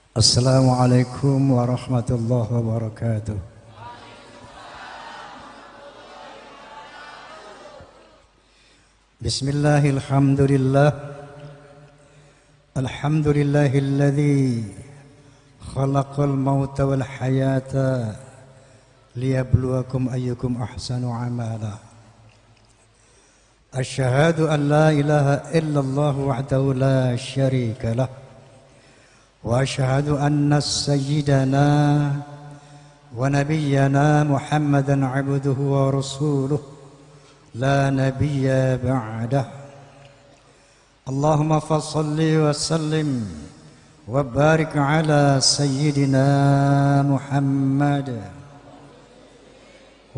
Assalamualaikum warahmatullahi wabarakatuh. Bismillahirrahmanirrahim. Alhamdulillahilladzi khalaqal mauta wal hayata liyabluwakum ayyukum ahsanu amala. Asyhadu an la ilaha illallah wahdahu la syarika lah. Wa asyhadu anna sayyidana wa nabiyyana Muhammadan abduhu wa rasuluh la nabiyya ba'dah. Allahumma fassalli wa sallim wa barik ala sayyidina Muhammad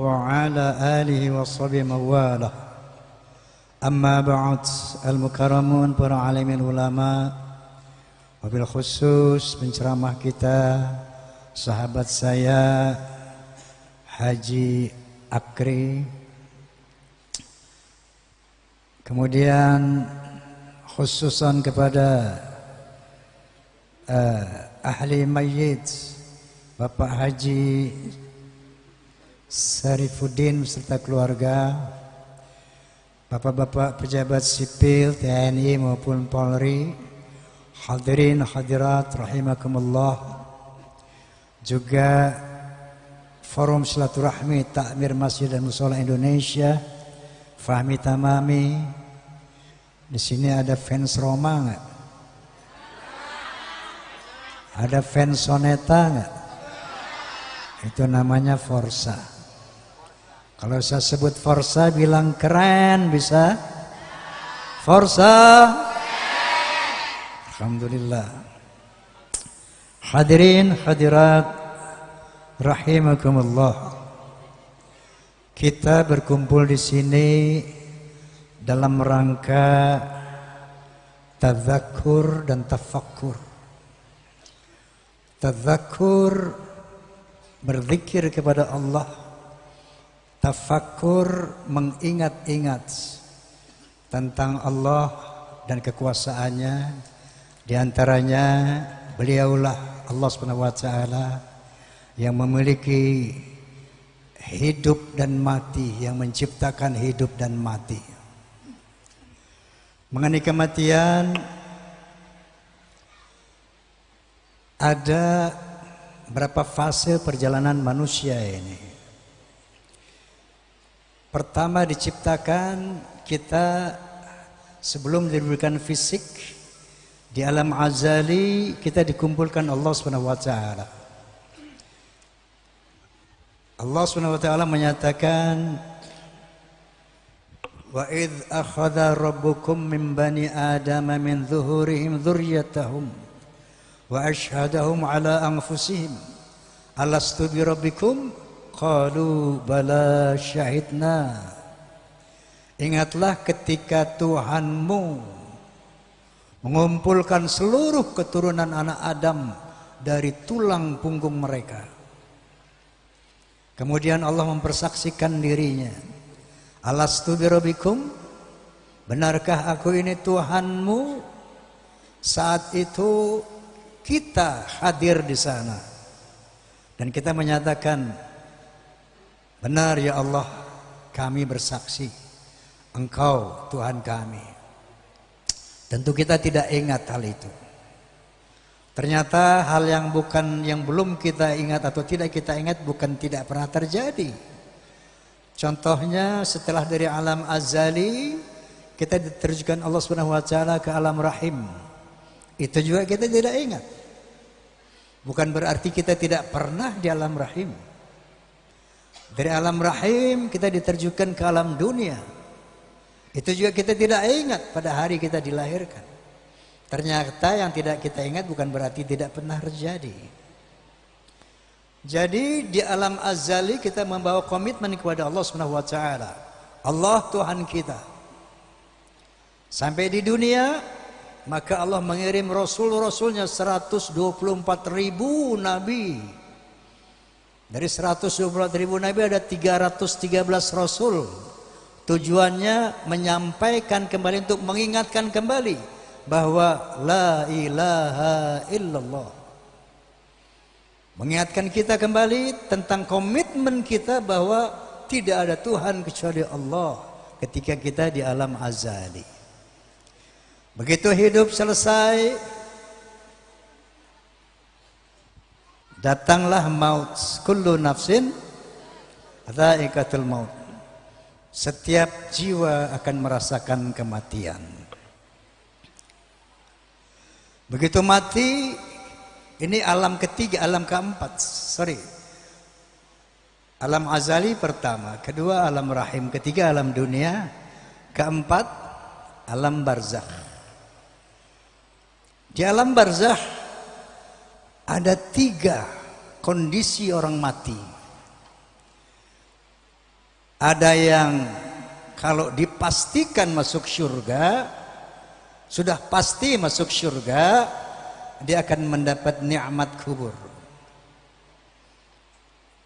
wa ala alihi wa sahbihi mawalah. Amma ba'd, al-mukarramun para alimin ulama, wabil khusus penceramah kita, sahabat saya Haji Akri, kemudian khususan kepada ahli mayyit Bapak Haji Sarifuddin serta keluarga, bapak-bapak pejabat sipil TNI maupun Polri, hadirin hadirat rahimakumullah, juga forum silaturahmi takmir masjid dan mushola Indonesia, Fahmi Tamami. Di sini ada fans Roma nggak? Ada fans Soneta nggak? Itu namanya Forza. Kalau saya sebut Forza bilang keren, bisa? Forza. Alhamdulillah. Hadirin hadirat rahimakumullah. Kita berkumpul di sini dalam rangka tadzakur dan tafakkur. Tadzakur berzikir kepada Allah, tafakkur mengingat-ingat tentang Allah dan kekuasaannya. Di antaranya beliaulah Allah Subhanahu wa taala yang memiliki hidup dan mati, yang menciptakan hidup dan mati. Mengenai kematian, ada berapa fase perjalanan manusia ini. Pertama diciptakan kita sebelum diberikan fisik. Di alam azali kita dikumpulkan Allah Subhanahu wa taala. Allah Subhanahu wa taala menyatakan, wa idz akhadha rabbukum min bani adama min zuhurihim dzurriyyatahum wa asyhadahum ala anfusihim alastu bi rabbikum qalu bala syahidna. Ingatlah ketika Tuhanmu mengumpulkan seluruh keturunan anak Adam dari tulang punggung mereka. Kemudian Allah mempersaksikan dirinya. Alastu birabbikum, benarkah aku ini Tuhanmu? Saat itu kita hadir di sana. Dan kita menyatakan, benar ya Allah, kami bersaksi, Engkau Tuhan kami. Tentu kita tidak ingat hal itu. Ternyata hal yang belum kita ingat atau tidak kita ingat bukan tidak pernah terjadi. Contohnya setelah dari alam azali kita diterjunkan Allah Subhanahu wa taala ke alam rahim. Itu juga kita tidak ingat. Bukan berarti kita tidak pernah di alam rahim. Dari alam rahim kita diterjunkan ke alam dunia. Itu juga kita tidak ingat pada hari kita dilahirkan. Ternyata yang tidak kita ingat bukan berarti tidak pernah terjadi. Jadi di alam azali kita membawa komitmen kepada Allah Subhanahu wa taala. Allah Tuhan kita. Sampai di dunia, maka Allah mengirim rasul-rasulnya 124.000 nabi. Dari 124.000 nabi ada 313 rasul. Tujuannya menyampaikan kembali, untuk mengingatkan kembali bahwa la ilaha illallah, mengingatkan kita kembali tentang komitmen kita bahwa tidak ada Tuhan kecuali Allah ketika kita di alam azali. Begitu hidup selesai, datanglah maut. Kullu nafsin dha'iqatul maut. Setiap jiwa akan merasakan kematian. Begitu mati, ini alam ketiga, alam keempat. Alam azali pertama, kedua alam rahim, ketiga alam dunia, keempat alam barzakh. Di alam barzakh ada 3 kondisi orang mati. Ada yang kalau dipastikan masuk surga, sudah pasti masuk surga, dia akan mendapat nikmat kubur.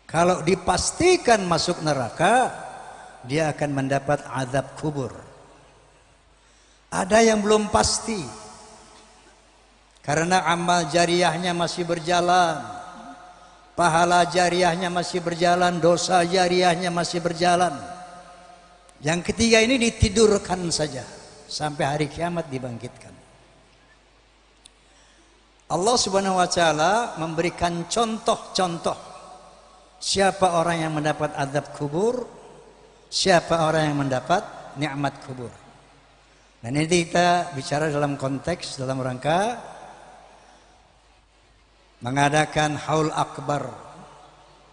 Kalau dipastikan masuk neraka, dia akan mendapat azab kubur. Ada yang belum pasti, karena amal jariyahnya masih berjalan, pahala jariyahnya masih berjalan, dosa jariyahnya masih berjalan. Yang ketiga ini ditidurkan saja sampai hari kiamat dibangkitkan. Allah Subhanahu wa taala memberikan contoh-contoh siapa orang yang mendapat azab kubur, siapa orang yang mendapat nikmat kubur. Dan ini kita bicara dalam konteks, dalam rangka mengadakan haul akbar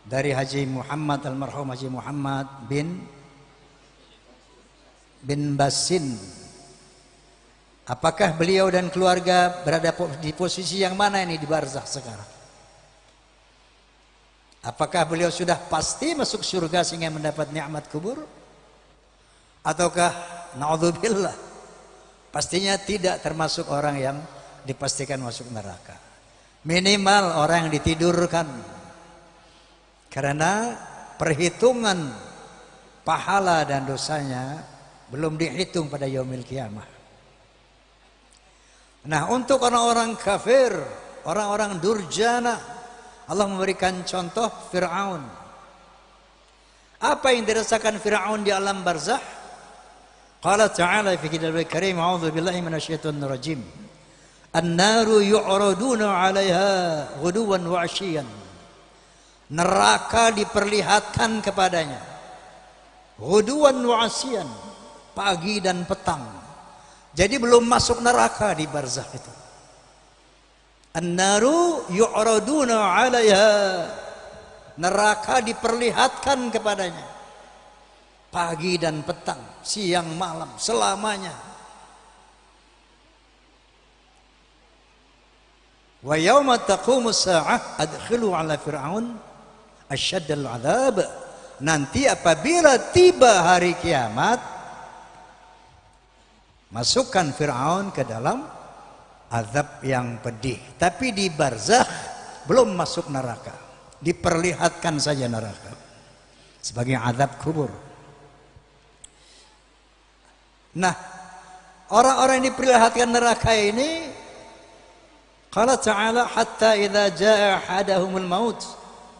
dari Haji Muhammad, almarhum Haji Muhammad bin Basin. Apakah beliau dan keluarga berada di posisi yang mana ini di barzakh sekarang? Apakah beliau sudah pasti masuk surga sehingga mendapat nikmat kubur? Ataukah naudzubillah pastinya tidak termasuk orang yang dipastikan masuk neraka? Minimal orang yang ditidurkan, karena perhitungan pahala dan dosanya belum dihitung pada yaumil kiamah. Nah, untuk orang-orang kafir, orang-orang durjana, Allah memberikan contoh Fir'aun. Apa yang dirasakan Fir'aun di alam barzakh? Qala ta'ala fi kitabil karim, a'udzu billahi minasyaitonir rajim. An-naru yu'raduna 'alaiha ghuduwan wa 'ashiyyan. Neraka diperlihatkan kepadanya ghuduwan wa 'ashiyyan, pagi dan petang. Jadi belum masuk neraka di barzakh itu. An-naru yu'raduna 'alaiha. Neraka diperlihatkan kepadanya pagi dan petang, siang malam, selamanya. Wa yauma taqumus sa'ah adkhilu 'ala fir'aun asyaddal 'adzab. Nanti apabila tiba hari kiamat, masukkan Fir'aun ke dalam azab yang pedih. Tapi di barzakh belum masuk neraka, diperlihatkan saja neraka sebagai azab kubur. Nah, orang-orang yang diperlihatkan neraka ini, qala ta'ala hatta idza jaa ahadahumul maut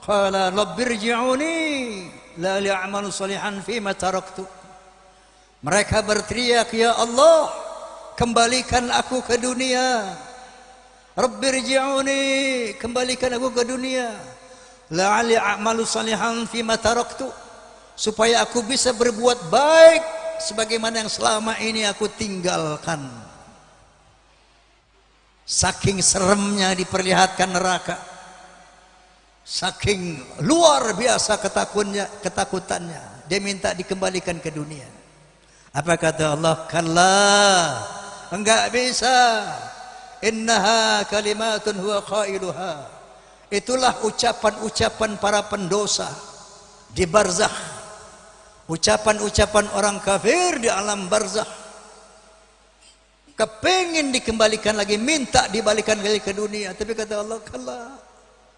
qala rabbirji'uni la li'amalu salihan fima taraktu. Mereka berteriak, ya Allah, kembalikan aku ke dunia. Rabbirji'uni, kembalikan aku ke dunia. La'ali a'malu salihan fima taraktu, supaya aku bisa berbuat baik sebagaimana yang selama ini aku tinggalkan. Saking seremnya diperlihatkan neraka, saking luar biasa ketakutannya, dia minta dikembalikan ke dunia. Apa kata Allah? Kalla, enggak bisa. Innaha kalimatun huwa qailuha. Itulah ucapan-ucapan para pendosa di barzakh. Ucapan-ucapan orang kafir di alam barzakh. Kepengin dikembalikan lagi, minta dibalikan lagi ke dunia. Tapi kata Allah, kalla,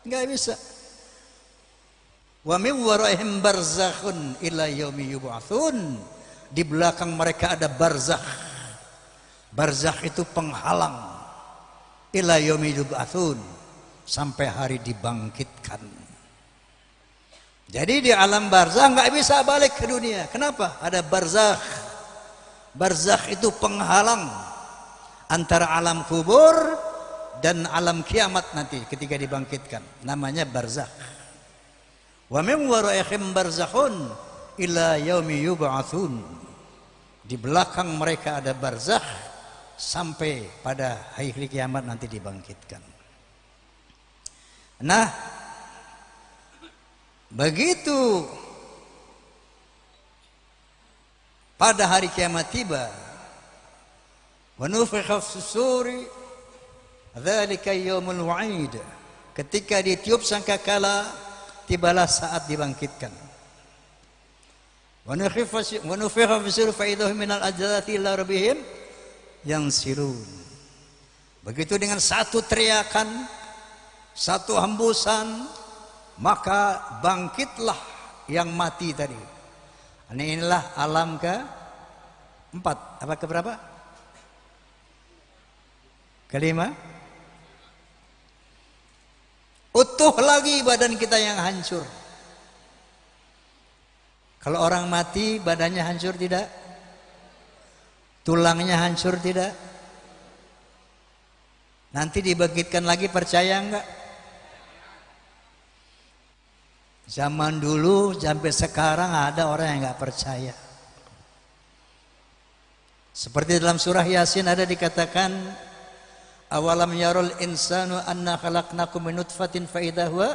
enggak bisa. Wa min waraihim barzakhun ila yaumi yub'atsun. Di belakang mereka ada barzakh. Barzakh itu penghalang ila yaumi yub'atsun, sampai hari dibangkitkan. Jadi di alam barzakh nggak bisa balik ke dunia. Kenapa? Ada barzakh. Barzakh itu penghalang antara alam kubur dan alam kiamat nanti ketika dibangkitkan. Namanya barzakh. Wa min waraihim barzakhun ila yaumi yub'atsun. Di belakang mereka ada barzakh sampai pada hari kiamat nanti dibangkitkan. Nah, begitu pada hari kiamat tiba, wa nufikha fis-suri dzalika yaumul wa'id. Ketika ditiup sangkakala, tibalah saat dibangkitkan. Wa nufikha fis-suri fa idahum minal ajdathi ila rabbihim yansilun. Begitu dengan satu teriakan, satu hembusan, maka bangkitlah yang mati tadi. Inilah alam ke-4. Apa keberapa? Kelima. Utuh lagi badan kita yang hancur. Kalau orang mati badannya hancur tidak? Tulangnya hancur tidak? Nanti dibangkitkan lagi, percaya enggak? Zaman dulu sampai sekarang ada orang yang enggak percaya. Seperti dalam surah Yasin ada dikatakan, awalam yarul insanu anna khalaqnakum min nutfatin fa idza huwa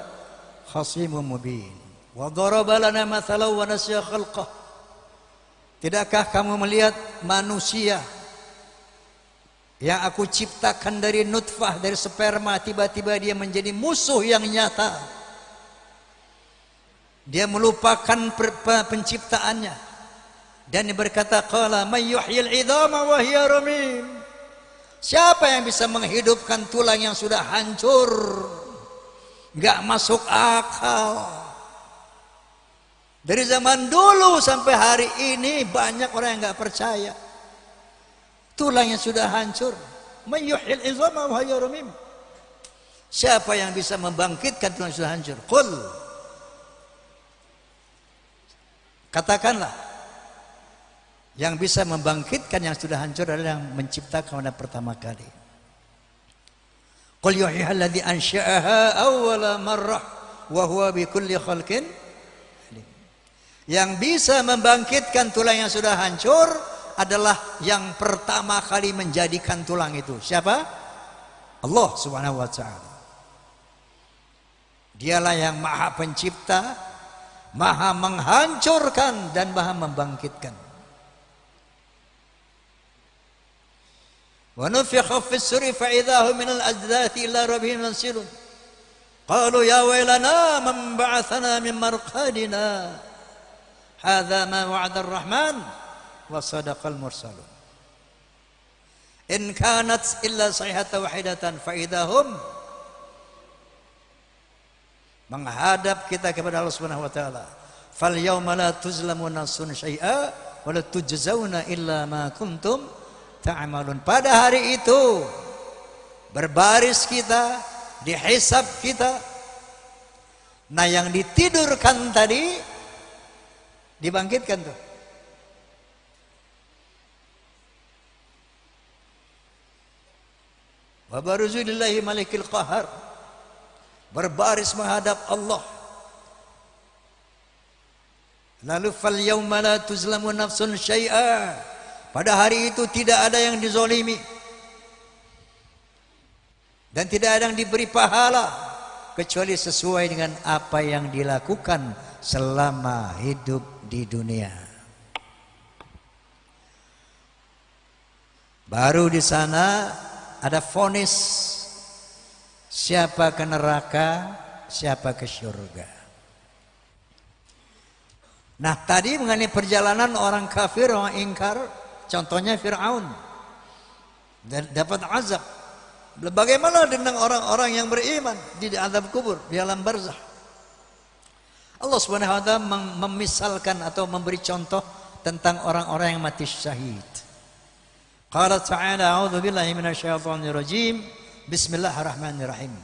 khasimun mubin wa daraba lana mathalan wa nasiya khalqah. Tidakkah kamu melihat manusia yang aku ciptakan dari nutfah, dari sperma, tiba-tiba dia menjadi musuh yang nyata. Dia melupakan penciptaannya dan dia berkata, qala may yuhyil 'idhama wa hiya ramim. Siapa yang bisa menghidupkan tulang yang sudah hancur? Enggak masuk akal. Dari zaman dulu sampai hari ini banyak orang yang enggak percaya. Tulang yang sudah hancur, may yuhyil 'idhama wa hiya ramim. Siapa yang bisa membangkitkan tulang yang sudah hancur? Qul, katakanlah, yang bisa membangkitkan yang sudah hancur adalah yang menciptakan pada pertama kali. Qul yuhyiha alladhi ansha'aha awwala marrah wa huwa bikulli khalqin alim. Yang bisa membangkitkan tulang yang sudah hancur adalah yang pertama kali menjadikan tulang itu. Siapa? Allah Subhanahu wa taala. Dialah yang Maha Pencipta, Maha menghancurkan dan Maha membangkitkan. Wa nufikha fis-suri fa idza hum minal ajdathi ila rabbihim yansilun. Qalu ya waylana man ba'athana min marqadina. Hadza ma wa'ada ar-rahman wa sadaqal mursalun. In kanat illa sayhatan wahidatan fa idza hum, menghadap kita kepada Allah Subhanahu wa taala. Fal yauma la tuzlamuna nafsun syai'a wa la tujzauna illa ma kuntum ta'malun. Pada hari itu berbaris kita, dihisab kita. Nah, yang ditidurkan tadi dibangkitkan tuh. Wa baruzu lillahi malikil qahar. Berbaris menghadap Allah. Lalu fal yauma la tuzlamu nafsun syai'a. Pada hari itu tidak ada yang dizolimi dan tidak ada yang diberi pahala kecuali sesuai dengan apa yang dilakukan selama hidup di dunia. Baru di sana ada vonis, siapa ke neraka, siapa ke surga. Nah, tadi mengenai perjalanan orang kafir, orang ingkar, contohnya Fir'aun dapat azab. Bagaimana dengan orang-orang yang beriman di azab kubur, di alam barzakh? Allah Subhanahu wa taala memisalkan atau memberi contoh tentang orang-orang yang mati syahid. Qala ta'ala a'udzu billahi minasyaitonir rajim. Bismillahirrahmanirrahim.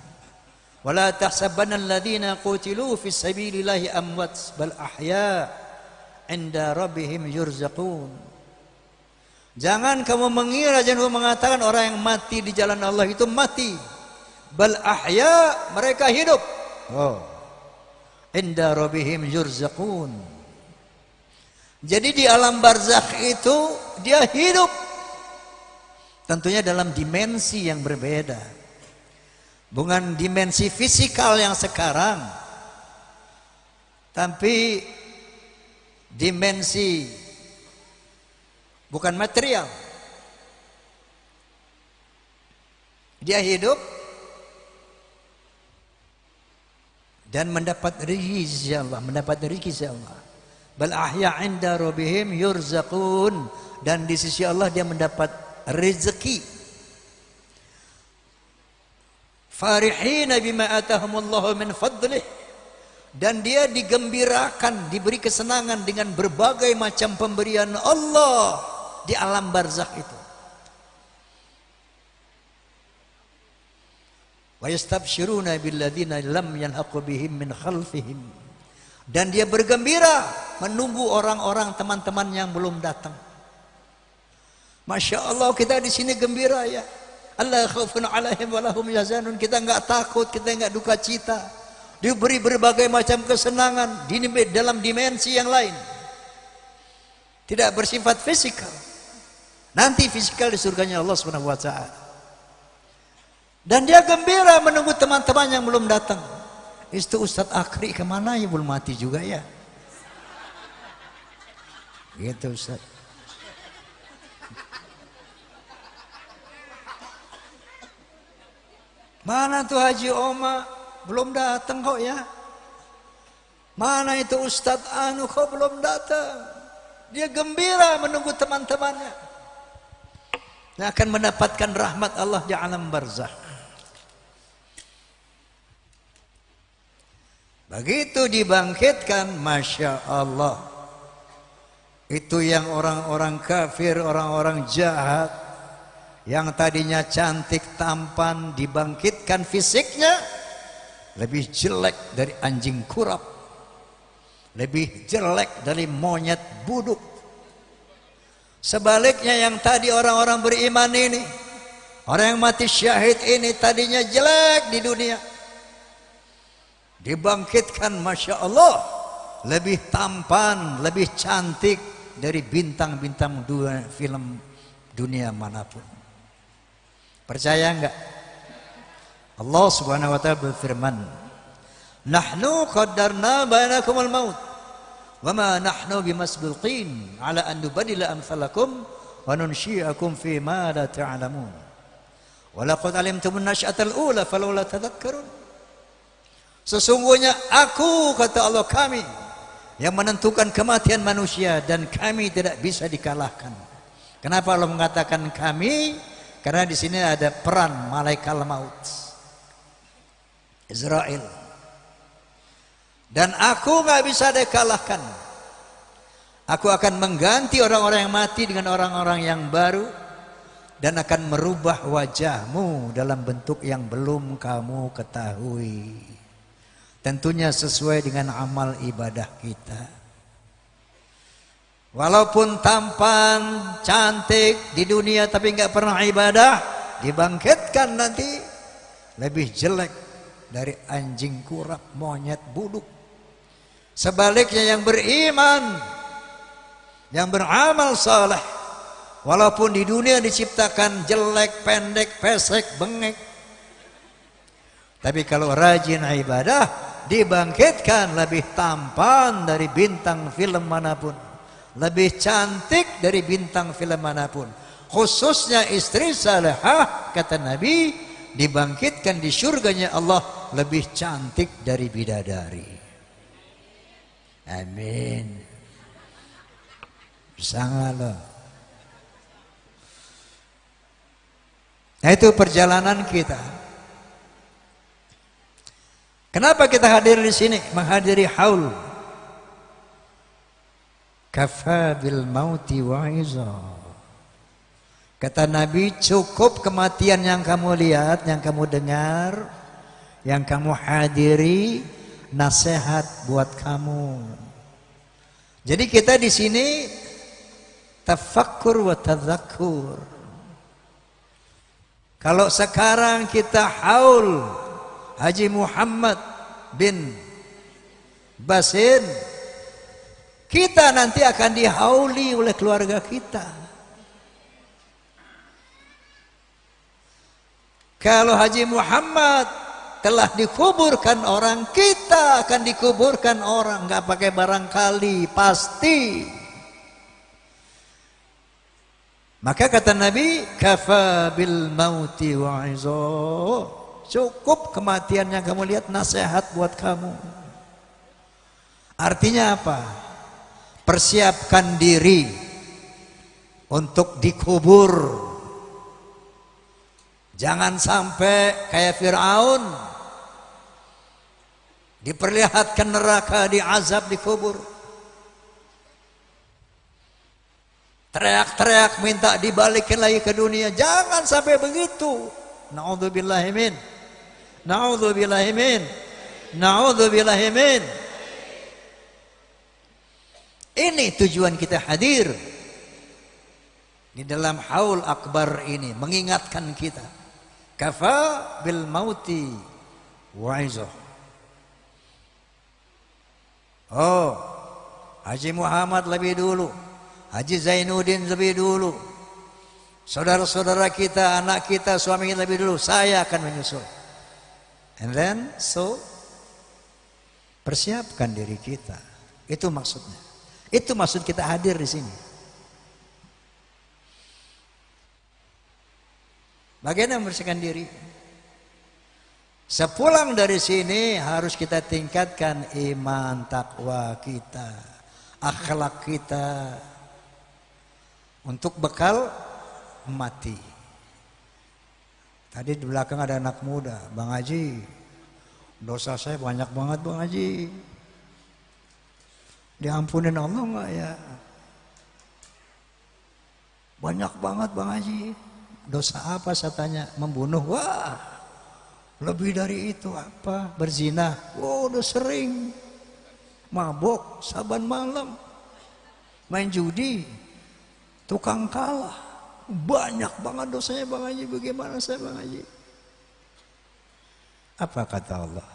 Wala tahsabanna alladziina qutilu fi sabilillahi amwat bal ahya 'inda rabbihim yurzaqun. Jangan kamu mengira, jangan kamu mengatakan orang yang mati di jalan Allah itu mati. Bal ahya, mereka hidup. Oh. 'Inda rabbihim yurzaqun. Jadi di alam barzakh itu dia hidup. Tentunya dalam dimensi yang berbeda. Bukan dimensi fisikal yang sekarang, tapi dimensi bukan material. Dia hidup dan mendapat rezeki Allah, mendapat rezeki Allah. Bal ahya 'inda rabbihim yurzaqun, dan di sisi Allah dia mendapat rezeki. Farihina bima atahumullahu min fadlih, dan dia digembirakan, diberi kesenangan dengan berbagai macam pemberian Allah di alam barzakh itu. Wa yastabshiruna billadzina lam yalhaqu bihim min khalfihim, dan dia bergembira menunggu orang-orang teman-teman yang belum datang. Masya Allah, kita di sini gembira ya. Allah khaufun alaihim walahum yazanun. Kita enggak takut, kita enggak duka cita. Diberi berbagai macam kesenangan di dalam dimensi yang lain. Tidak bersifat fisikal. Nanti fisikal di surganya Allah Subhanahu wa taala. Dan dia gembira menunggu teman-teman yang belum datang. Itu Ustadz Akri kemana ya, belum mati juga ya. Gitu Ustadz. Mana tuh Haji Oma, belum datang kok ya. Mana itu Ustadz Anu kok belum datang. Dia gembira menunggu teman-temannya yang akan mendapatkan rahmat Allah di alam barzakh. Begitu dibangkitkan, Masya Allah, itu yang orang-orang kafir, orang-orang jahat, yang tadinya cantik tampan, dibangkitkan fisiknya lebih jelek dari anjing kurap, lebih jelek dari monyet buduk. Sebaliknya yang tadi orang-orang beriman ini, orang yang mati syahid ini tadinya jelek di dunia, dibangkitkan Masya Allah lebih tampan, lebih cantik dari bintang-bintang film dunia manapun. Percaya enggak? Allah Subhanahu wa taala berfirman, "Nahnu qaddarna bainakumul maut wa ma nahnu bimasbuqin ala an nubaddila amsalakum wa nunsyi'akum fi ma la ta'lamun. Wa laqad alimtumun nasy'atal ula falawla tadhakkarun." Sesungguhnya aku, kata Allah, kami yang menentukan kematian manusia dan kami tidak bisa dikalahkan. Kenapa Allah mengatakan kami? Karena di sini ada peran malaikat maut, Israel. Dan aku nggak bisa dikalahkan. Aku akan mengganti orang-orang yang mati dengan orang-orang yang baru, dan akan merubah wajahmu dalam bentuk yang belum kamu ketahui. Tentunya sesuai dengan amal ibadah kita. Walaupun tampan, cantik di dunia tapi nggak pernah ibadah, dibangkitkan nanti lebih jelek dari anjing kurap, monyet buduk. Sebaliknya yang beriman, yang beramal saleh, walaupun di dunia diciptakan jelek, pendek, pesek, bengek, tapi kalau rajin ibadah, dibangkitkan lebih tampan dari bintang film manapun, lebih cantik dari bintang film manapun. Khususnya istri salihah, kata Nabi, dibangkitkan di surganya Allah lebih cantik dari bidadari. Amin. Sangatlah. Nah, itu perjalanan kita. Kenapa kita hadir di sini? Menghadiri haul. Kafa bil mauti wa'iza. Kata Nabi, cukup kematian yang kamu lihat, yang kamu dengar, yang kamu hadiri nasihat buat kamu. Jadi kita di sini tafakkur wa tadzakur. Kalau sekarang kita haul Haji Muhammad bin Basin, kita nanti akan dihauli oleh keluarga kita. Kalau Haji Muhammad telah dikuburkan orang, kita akan dikuburkan orang, nggak pakai barangkali, pasti. Maka kata Nabi, kafa bil mauti wa'izo. Cukup kematian yang kamu lihat nasihat buat kamu. Artinya apa? Persiapkan diri untuk dikubur. Jangan sampai kayak Fir'aun diperlihatkan neraka, diazab, dikubur. Teriak-teriak minta dibalikin lagi ke dunia. Jangan sampai begitu. Na'udzubillahi min. Na'udzubillahi min. Na'udzubillahi min. Ini tujuan kita hadir di dalam haul akbar ini, mengingatkan kita. Kafa bil mauti wa'izoh. Oh, Haji Muhammad lebih dulu, Haji Zainuddin lebih dulu, saudara-saudara kita, anak kita, suami kita lebih dulu. Saya akan menyusul. And then, so persiapkan diri kita. Itu maksudnya. Itu maksud kita hadir di sini. Bagaimana membersihkan diri? Sepulang dari sini harus kita tingkatkan iman, takwa kita, akhlak kita, untuk bekal mati. Tadi di belakang ada anak muda, Bang Haji, dosa saya banyak banget Bang Haji. Diampunin Allah enggak ya? Banyak banget Bang Haji. Dosa apa saya tanya? Membunuh. Wah, lebih dari itu apa? Berzina. Oh, udah sering. Mabok saban malam. Main judi. Tukang kalah. Banyak banget dosanya Bang Haji. Bagaimana saya Bang Haji? Apa kata Allah?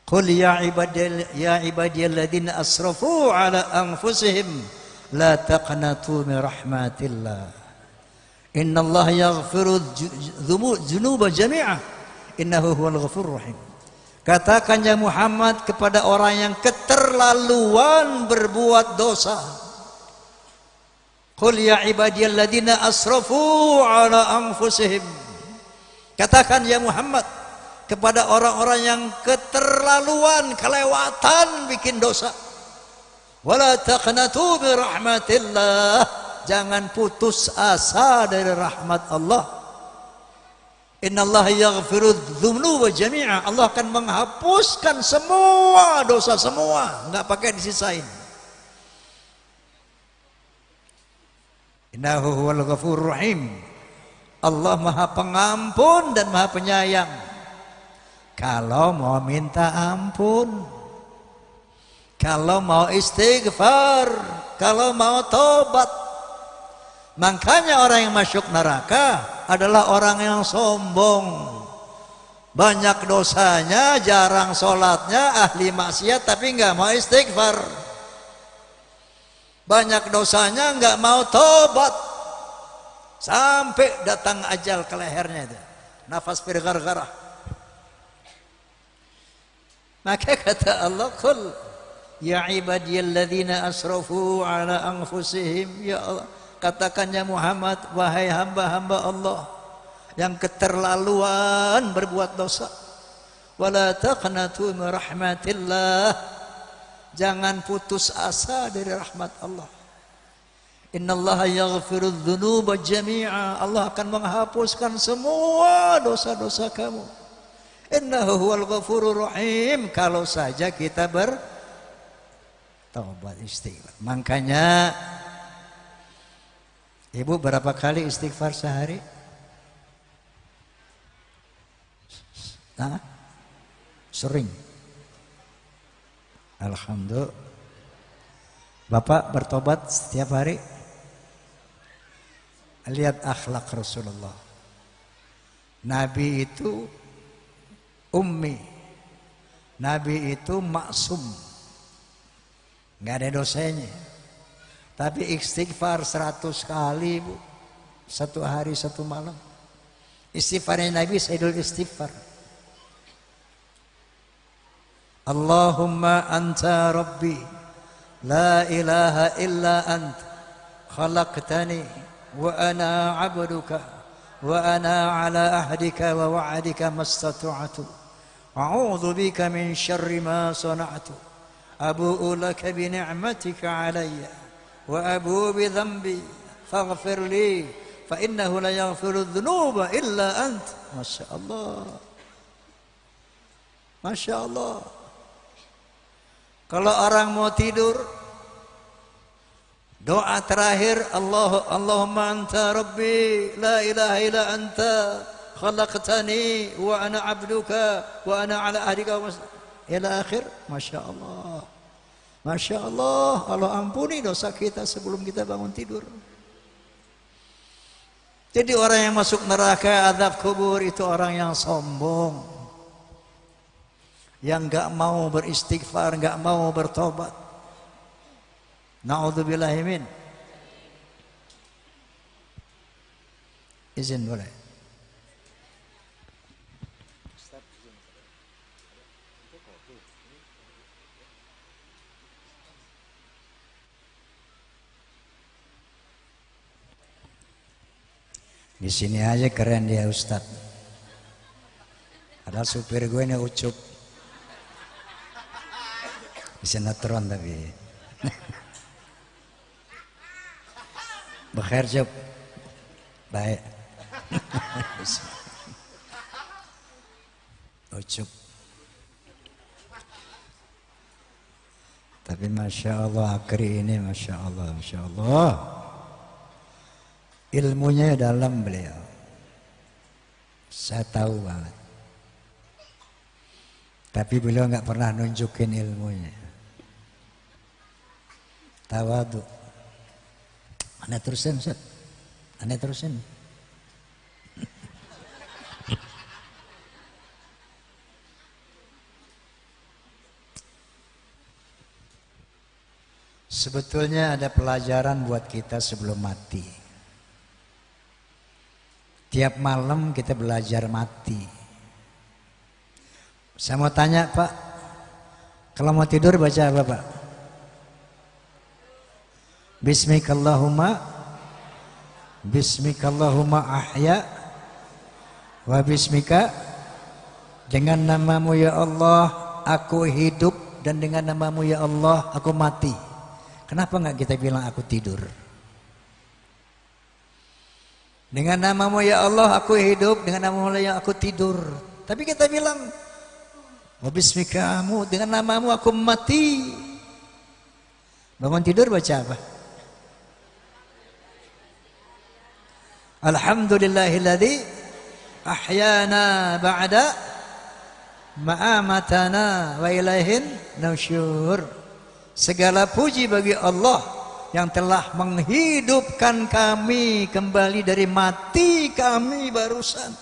Qul ya ibadiyalladzina asrafu ala anfusihim la taqnatu min rahmatillah. Innallaha yaghfiru dzunuba jami'ah. Innahu huwal ghafurur rahim. Katakan ya Muhammad kepada orang yang keterlaluan berbuat dosa. Qul ya ibadiyalladzina asrafu ala anfusihim. Katakan ya Muhammad kepada orang-orang yang keterlaluan, kelewatan bikin dosa. Wala taqnatu bi rahmatillah. Jangan putus asa dari rahmat Allah. Innallaha yaghfiru dzunuba jami'a. Allah akan menghapuskan semua dosa semua, enggak pakai disisain. Innahu huwal ghafurur rahim. Allah Maha Pengampun dan Maha Penyayang. Kalau mau minta ampun, kalau mau istighfar, kalau mau tobat. Makanya orang yang masuk neraka adalah orang yang sombong, banyak dosanya, jarang sholatnya, ahli maksiat tapi nggak mau istighfar. Banyak dosanya, nggak mau tobat, sampai datang ajal ke lehernya itu, nafas bergargarah. Maka kata Allah, qul ya ibadiyalladzina asrafu ala anfusihim. Ya Allah, katakan ya Muhammad, wahai hamba-hamba Allah yang keterlaluan berbuat dosa. Wala taqnatu min rahmatillah. Jangan putus asa dari rahmat Allah. Innallaha yaghfiru dzunuba jami'a. Allah akan menghapuskan semua dosa-dosa kamu. Innahu huwal ghafurur rahim. Kalau saja kita bertaubat, istighfar. Makanya Ibu berapa kali istighfar sehari? Nah, Sering. Alhamdulillah. Bapak bertobat setiap hari. Lihat akhlak Rasulullah. Nabi itu ummi. Nabi itu maksum. Nggak ada dosanya. Tapi istighfar 100 kali, Bu. Satu hari, satu malam. Istighfarnya Nabi Sayyidul Istighfar. Allahumma anta rabbi la ilaha illa anta khalaqtani wa ana abduka wa ana ala ahdika wa wa'adika mastata'tu a'udzu bika min syarri ma sana'tu abu'u laka bi ni'matika alayya wa abu'u bi dhanbi faghfir li fa innahu la yaghfiru dhunuba illa anta. Masya Allah, Masya Allah. Kalau orang mau tidur, doa terakhir, Allahumma anta rabbi la ilaha illa anta khalaqtani wa ana abduka wa ana ala ahdika ila akhir. Masya Allah, Masya Allah. Allah ampuni dosa kita sebelum kita bangun tidur. Jadi orang yang masuk neraka azab kubur itu orang yang sombong, yang enggak mau beristighfar, enggak mau bertobat. Na'udzubillahi min. Izin boleh. Di sini aja keren dia Ustaz. Ada supir gue ini Ucup. Di sinetron tapi. Bekhair Cuk. Baik. Ucup. Tapi Masya Allah Akri ini Masya Allah, Masya Allah. Ilmunya dalam beliau. Saya tahu banget. Tapi beliau nggak pernah nunjukin ilmunya. Tawadu. Ane terusin, Ustaz. Ane terusin. Sebetulnya ada pelajaran buat kita sebelum mati. Tiap malam kita belajar mati. Saya mau tanya Pak, kalau mau tidur baca apa Pak? Bismikallahumma ahya wa bismika, dengan namamu ya Allah aku hidup dan dengan namamu ya Allah aku mati. Kenapa enggak kita bilang aku tidur? Dengan namamu ya Allah aku hidup, dengan namamu ya aku tidur. Tapi kita bilang wa bismikamu, dengan namamu aku mati. Bangun tidur baca apa? Alhamdulillahilladzi ahyana ba'da ma'amatana wa ilaihin nusyur. Segala puji bagi Allah yang telah menghidupkan kami kembali dari mati kami barusan.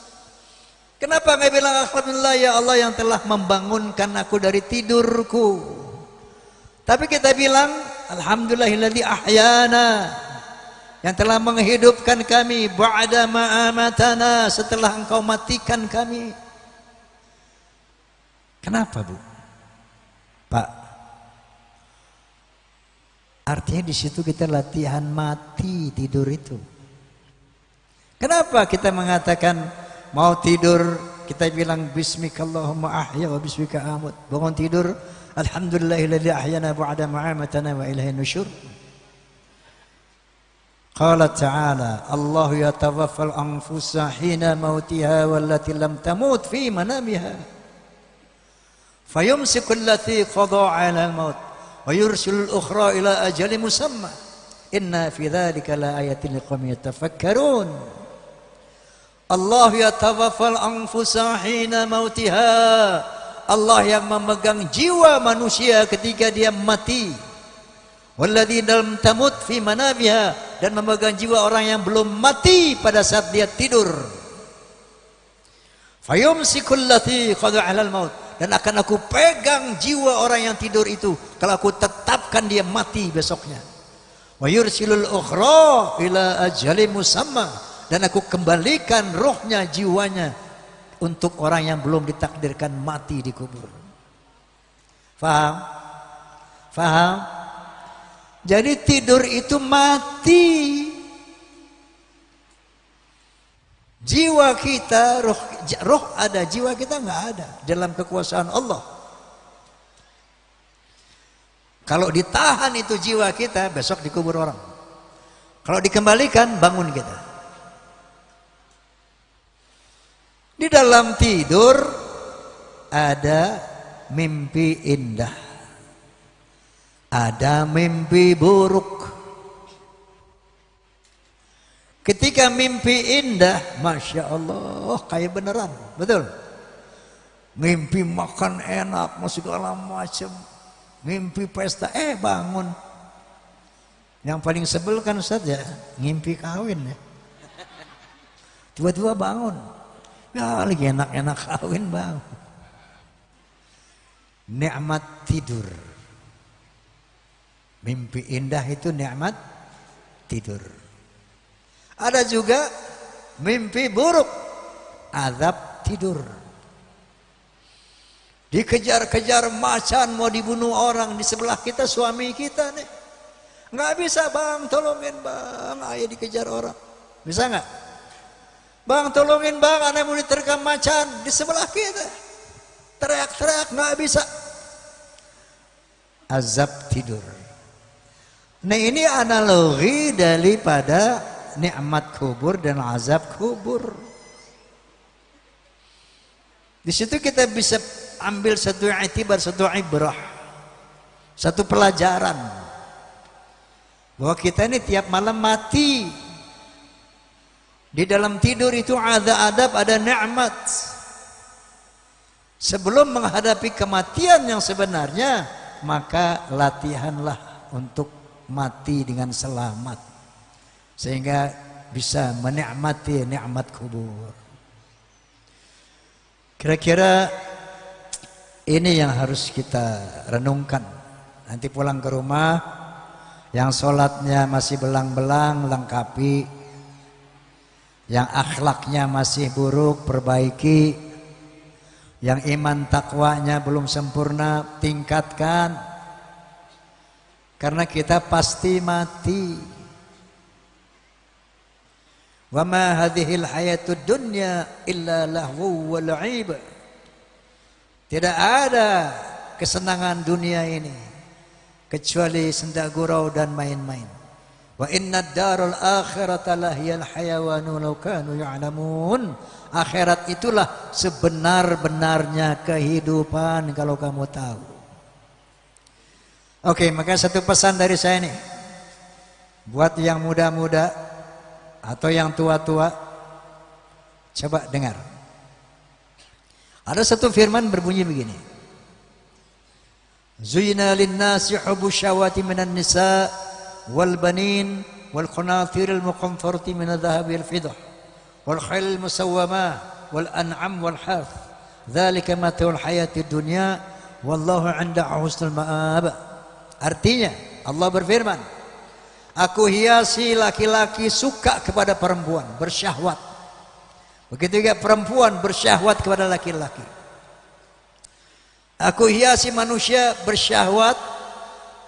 Kenapa nggak bilang alhamdulillah ya Allah yang telah membangunkan aku dari tidurku? Tapi kita bilang alhamdulillahilladzi ahyana, yang telah menghidupkan kami ba'da ma'amatana, setelah engkau matikan kami. Kenapa Bu? Pak, artinya di situ kita latihan mati tidur itu. Kenapa kita mengatakan mau tidur kita bilang bismikallahumma ahya wa bismika amut. Bangun tidur alhamdulillahilladzi ahyana ba'da ma'amatana wa ilaihin nusyur. Qala ta'ala Allah yatawaffal anfusa hina mautiha wallati lam tamut fi manamiha fayumsiku allati qada 'ala al-maut wa yursilul ukhra ila ajalin musamma inna fi dzalika la ayatin liqaumin yatafakkarun. Allah yatawaffal anfusa hina mautiha, Allah yang memegang jiwa manusia ketika dia mati. Walladzi lam tamut fi manabiha, dan memegang jiwa orang yang belum mati pada saat dia tidur. Fayumsikul lati qada 'alal maut, dan akan aku pegang jiwa orang yang tidur itu kalau aku tetapkan dia mati besoknya. Wa yursilul ukhra ila ajalin musamma, dan aku kembalikan rohnya, jiwanya untuk orang yang belum ditakdirkan mati di kubur. Faham? Faham? Jadi tidur itu mati. Jiwa kita, roh ada, jiwa kita nggak ada dalam kekuasaan Allah. Kalau ditahan itu jiwa kita, besok dikubur orang. Kalau dikembalikan, bangun kita. Di dalam tidur ada mimpi indah, ada mimpi buruk. Ketika mimpi indah, Masya Allah, kayak beneran, betul. Mimpi makan enak, segala macam. Mimpi pesta, bangun. Yang paling sebel kan Ustaz ya, ngimpi kawin ya. Tiba-tiba bangun. Ya lagi enak-enak kawin bangun. Nikmat tidur. Mimpi indah itu nikmat tidur. Ada juga mimpi buruk, azab tidur. Dikejar-kejar macan mau dibunuh orang di sebelah kita, suami kita nih. Nggak bisa bang, tolongin bang, ayah dikejar orang. Bisa nggak? Bang tolongin bang, anak mau diterkam macan di sebelah kita. Teriak-teriak nggak bisa. Azab tidur. Nah ini analogi daripada nikmat kubur dan azab kubur. Di situ kita bisa ambil satu i'tibar, satu ibrah, satu pelajaran bahwa kita ini tiap malam mati. Di dalam tidur itu ada adab, ada nikmat. Sebelum menghadapi kematian yang sebenarnya, maka latihanlah untuk mati dengan selamat, sehingga bisa menikmati nikmat kubur. Kira-kira ini yang harus kita renungkan. Nanti pulang ke rumah, yang sholatnya masih belang-belang, lengkapi. Yang akhlaknya masih buruk, perbaiki. Yang iman takwanya belum sempurna, tingkatkan. Karena kita pasti mati. Wa ma hadhil hayatud dunya illa lahu wa la'ib. Tidak ada kesenangan dunia ini kecuali senda gurau dan main-main. Wa inna ad-darul akhirata lahiyal hayawanu law kanu ya'lamun. Akhirat itulah sebenar-benarnya kehidupan kalau kamu tahu. Oke, maka satu pesan dari saya nih. Buat yang muda-muda atau yang tua-tua, coba dengar. Ada satu firman berbunyi begini. Zuyina lin-nasi hubbu syahawati minan nisa wal banin wal qanatir al muqantarati min adh-dhahabi wal fiddah wal khayl al musawwamah wal an'am wal harth. Dzalika mata'ul hayatid dunya wallahu 'inda husnul ma'ab. Artinya Allah berfirman, aku hiasi laki-laki suka kepada perempuan, bersyahwat. Begitu juga perempuan bersyahwat kepada laki-laki. Aku hiasi manusia bersyahwat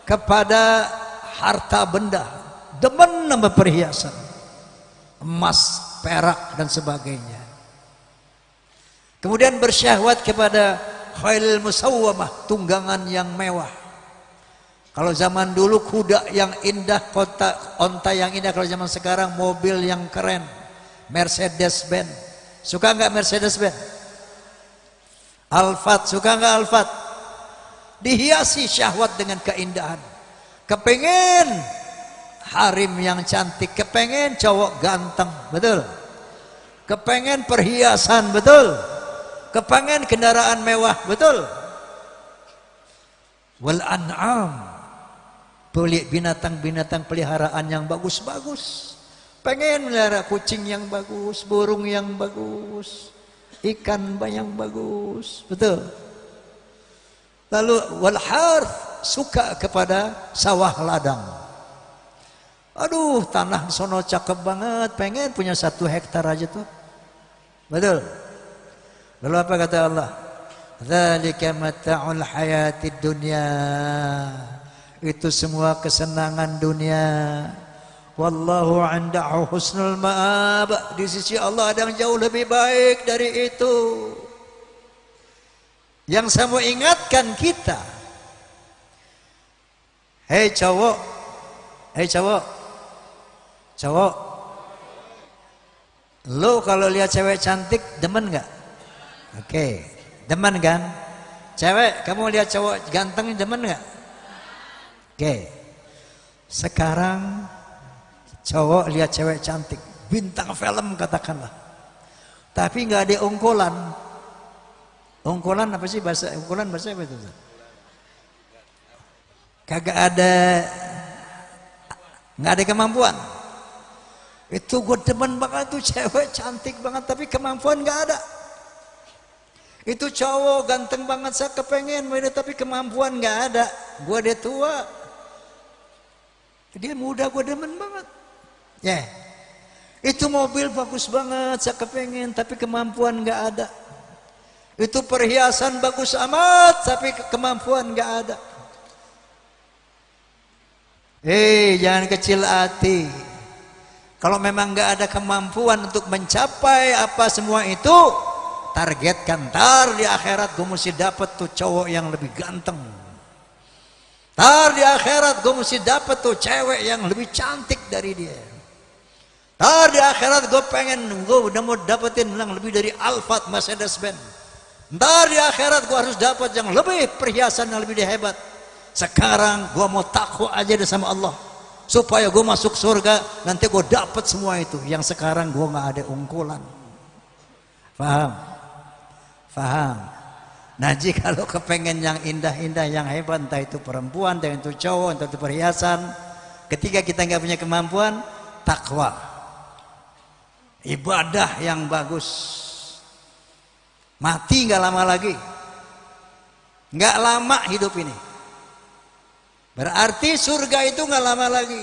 kepada harta benda, demen sama perhiasan, emas, perak dan sebagainya. Kemudian bersyahwat kepada khailul musawwamah, tunggangan yang mewah. Kalau zaman dulu kuda yang indah, onta yang indah. Kalau zaman sekarang mobil yang keren, Mercedes-Benz. Suka nggak Mercedes-Benz? Alphard, suka nggak Alphard? Dihiasi syahwat dengan keindahan. Kepengen harim yang cantik, kepengen cowok ganteng, betul? Kepengen perhiasan, betul? Kepengen kendaraan mewah, betul. Wal an'am, beli binatang-binatang peliharaan yang bagus-bagus. Pengen melihara kucing yang bagus, burung yang bagus, ikan yang bagus, betul. Lalu wal harth, suka kepada sawah ladang. Aduh, tanah sono cakep banget, pengen punya 1 hektar aja tuh. Betul. Lalu apa kata Allah? Dzalika mata'ul hayatid dunya. Itu semua kesenangan dunia. Wallahu 'indahu husnul ma'ab. Di sisi Allah ada yang jauh lebih baik dari itu. Yang saya mau ingatkan kita. Hei cowok. Hei cowok. Cowok. Lo kalau lihat cewek cantik demen nggak? Oke, demen kan? Cewek, kamu lihat cowok ganteng demen nggak? Oke. Sekarang cowok lihat cewek cantik, bintang film katakanlah. Tapi nggak ada ungkulan. Ungkulan apa sih bahasa ungkulan bahasa apa itu? Kagak ada, nggak ada kemampuan. Itu gue demen banget tuh cewek cantik banget tapi kemampuan nggak ada. Itu cowok ganteng banget saya kepengen tapi kemampuan nggak ada. Gue dia tua, dia muda gue demen banget. Ya, itu mobil bagus banget saya kepengen tapi kemampuan nggak ada. Itu perhiasan bagus amat tapi kemampuan nggak ada. Jangan kecil hati. Kalau memang nggak ada kemampuan untuk mencapai apa semua itu, targetkan tar di akhirat gue mesti dapat tuh cowok yang lebih ganteng. Tar di akhirat gue mesti dapat tuh cewek yang lebih cantik dari dia. Tar di akhirat gue udah mau dapetin yang lebih dari Alphard Mercedes-Benz. Ntar di akhirat gue harus dapat yang lebih perhiasan yang lebih hebat. Sekarang gue mau takwa aja deh sama Allah supaya gue masuk surga, nanti gue dapat semua itu. Yang sekarang gue nggak ada ungkulan. Faham? Faham? Nah, jika lo kepengen yang indah-indah, yang hebat, entah itu perempuan, entah itu cowok, entah itu perhiasan, ketika kita nggak punya kemampuan, takwa, ibadah yang bagus, mati nggak lama lagi, nggak lama hidup ini. Berarti surga itu nggak lama lagi.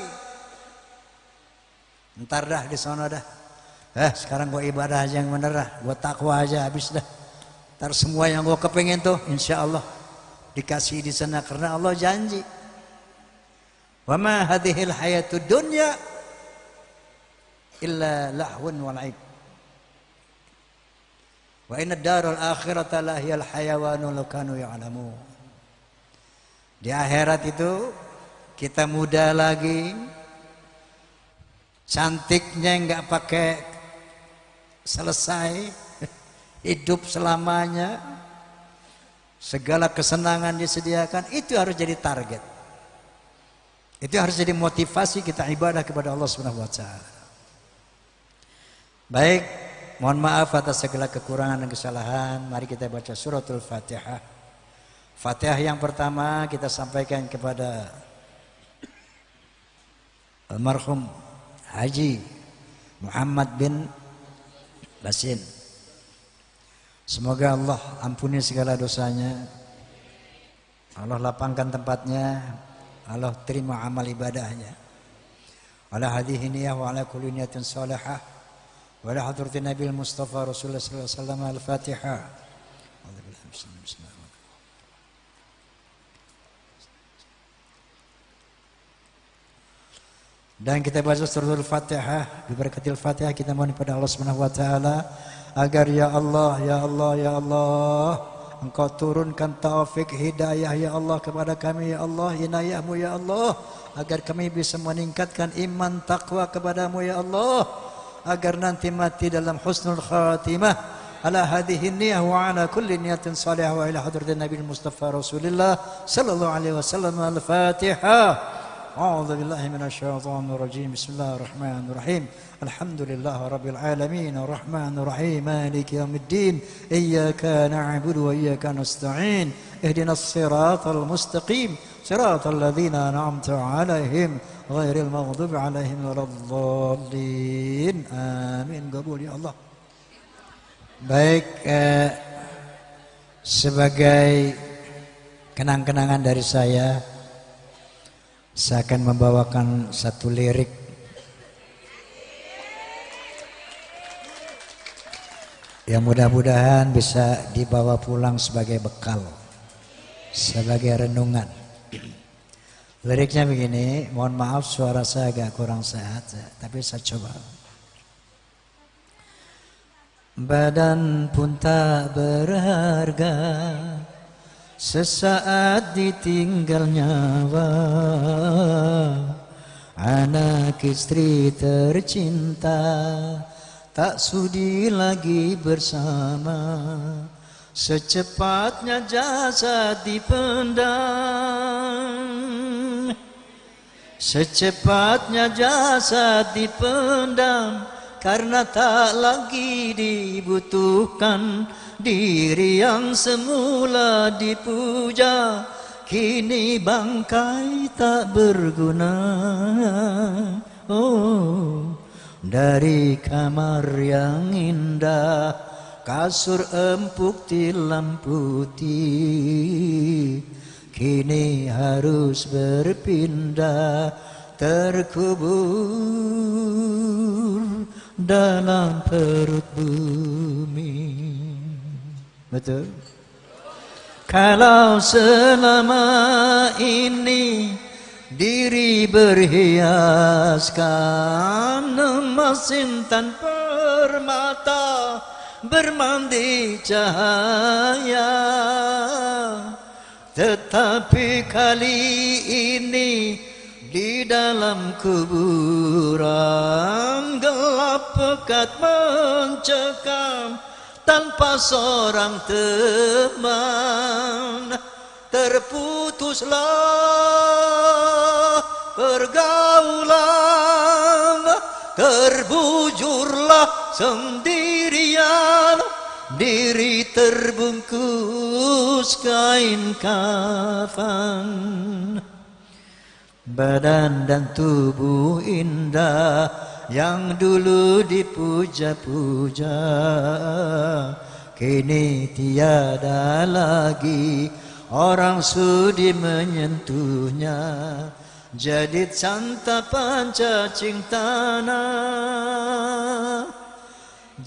Ntar dah di sana dah. Sekarang gue ibadah aja yang bener dah. Gue takwa aja habis dah. Ntar semua yang gue kepengen tuh insya Allah dikasih di sana karena Allah janji. Wa ma hadhil hayatud dunya illa lahwun wa la'ib. Wa inna ad-darul akhirata lahiyal hayawanu law kanu ya'lamun. Di akhirat itu kita muda lagi, cantiknya nggak pakai selesai, hidup selamanya, segala kesenangan disediakan, itu harus jadi target. Itu harus jadi motivasi kita ibadah kepada Allah Subhanahu wa taala. Baik, mohon maaf atas segala kekurangan dan kesalahan. Mari kita baca suratul Fatihah. Fatihah yang pertama kita sampaikan kepada almarhum Haji Muhammad bin Basin. Semoga Allah ampuni segala dosanya, Allah lapangkan tempatnya, Allah terima amal ibadahnya. Ala hadhihi niyah wa ala kulli niyatin salihah wa ala hadratin Nabil Mustafa Rasulullah sallallahu alaihi wasallam. Al-Fatihah. Dan kita baca suratul Fatihah, diberkatil Fatihah kita mohon kepada Allah Subhanahu wa taala agar ya Allah, ya Allah, ya Allah, Engkau turunkan taufik hidayah ya Allah kepada kami ya Allah, inayahmu ya Allah, agar kami bisa meningkatkan iman takwa kepadamu ya Allah, agar nanti mati dalam husnul khatimah ala hadhihi niyah wa ala kulli niyatin salihah wa ila hadratin Nabi Mustafa Rasulullah sallallahu alaihi wasallam. Al-Fatihah. أعوذ بالله من الشيطان الرجيم بسم الله الرحمن الرحيم الحمد لله رب العالمين الرحمن الرحيم مالك يوم الدين إياك نعبد وإياك نستعين اهدنا الصراط المستقيم صراط الذين أنعمت عليهم غير المغضوب عليهم ولا الضالين آمين قبول يا الله. Baik, sebagai kenang-kenangan dari saya akan membawakan satu lirik yang mudah-mudahan bisa dibawa pulang sebagai bekal, sebagai renungan. Liriknya begini, mohon maaf suara saya agak kurang sehat, tapi saya coba. Badan pun tak berharga, sesaat ditinggal nyawa. Anak istri tercinta tak sudi lagi bersama. Secepatnya jasad dipendam, secepatnya jasad dipendam, karena tak lagi dibutuhkan. Diri yang semula dipuja kini bangkai tak berguna. Oh, dari kamar yang indah, kasur empuk tilam putih, kini harus berpindah, terkubur dalam perut bumi. Betul? Kalau selama ini diri berhiaskan emas intan permata, bermandi cahaya, tetapi kali ini di dalam kuburan gelap pekat mencekam, tanpa seorang teman. Terputuslah pergaulan, terbujurlah sendirian, diri terbungkus kain kafan. Badan dan tubuh indah yang dulu dipuja-puja, kini tiada lagi orang sudi menyentuhnya. Jadi santapan cacing tanah,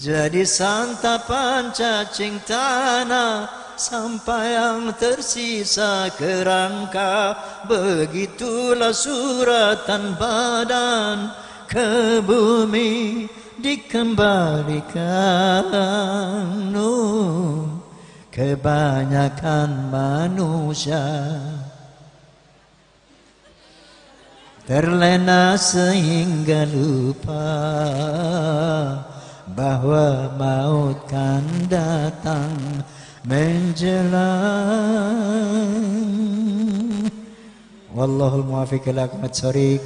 jadi santapan cacing tanah, sampai yang tersisa kerangka. Begitulah suratan badan ke bumi dikembalikan. Kebanyakan manusia terlena sehingga lupa bahwa maut kan datang menjelang. Wallahul muwaffiq ila aqwamit thoriq.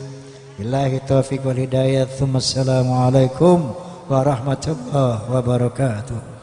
Billahi taufiq wal hidayah. Assalamualaikum warahmatullahi wabarakatuh.